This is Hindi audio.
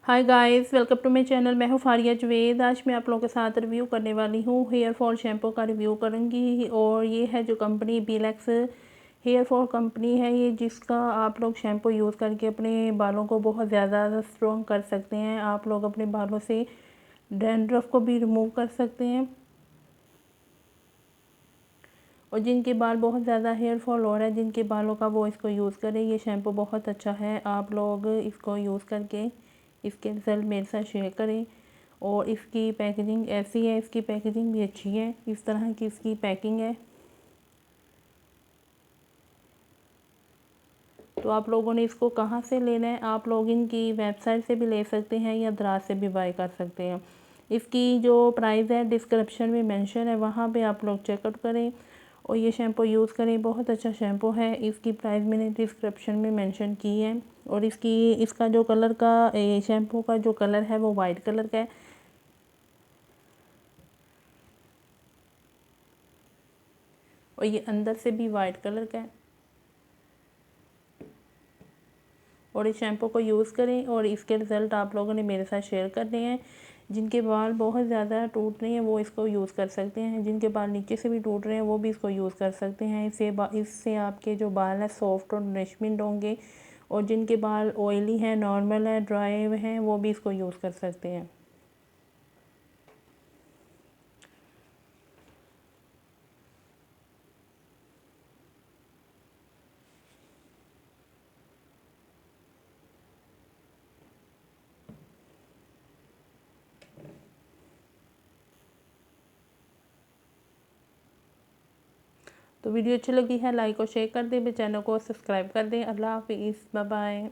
Hi guys, welcome to my channel. मैं हूँ फारिया जवेद। आज मैं आप लोगों के साथ रिव्यू करने वाली हूँ हेयर फॉल शैम्पू का रिव्यू करूँगी। और ये है जो कंपनी बीलैक्स हेयर फॉल कंपनी है, ये जिसका आप लोग शैम्पू यूज़ करके अपने बालों को बहुत ज़्यादा स्ट्रॉन्ग कर सकते हैं। आप लोग अपने बालों से डैंड्रफ को भी रिमूव कर सकते हैं। और जिनके बाल बहुत ज़्यादा हेयर फॉल हो रहा है, जिनके बालों का, वो इसको यूज़ करें। ये शैम्पू बहुत अच्छा है, आप लोग इसको यूज़ करके इसके रिज़ल्ट मेरे साथ शेयर करें। और इसकी पैकेजिंग ऐसी है, इसकी पैकेजिंग भी अच्छी है, इस तरह की इसकी पैकिंग है। तो आप लोगों ने इसको कहाँ से लेना है, आप लोग इनकी वेबसाइट से भी ले सकते हैं या दराज से भी बाय कर सकते हैं। इसकी जो प्राइस है डिस्क्रिप्शन में मेंशन है, वहाँ पे आप लोग चेकआउट करें और ये शैम्पू यूज़ करें। बहुत अच्छा शैम्पू है। इसकी प्राइस मैंने डिस्क्रिप्शन में मेंशन की है। और इसका जो कलर का शैम्पू का जो कलर है वो वाइट कलर का है। और ये अंदर से भी वाइट कलर का है। और इस शैम्पू को यूज़ करें और इसके रिज़ल्ट आप लोगों ने मेरे साथ शेयर करने हैं। जिनके बाल बहुत ज़्यादा टूट रहे हैं वो इसको यूज़ कर सकते हैं। जिनके बाल नीचे से भी टूट रहे हैं वो भी इसको यूज़ कर सकते हैं। इससे आपके जो बाल हैं सॉफ्ट और नरिशमेंट होंगे। और जिनके बाल ऑयली हैं, नॉर्मल है, ड्राई हैं, वो भी इसको यूज़ कर सकते हैं। तो वीडियो अच्छी लगी है लाइक और शेयर कर दें, चैनल को सब्सक्राइब कर दें। अल्लाह हाफिज़, बाय बाय।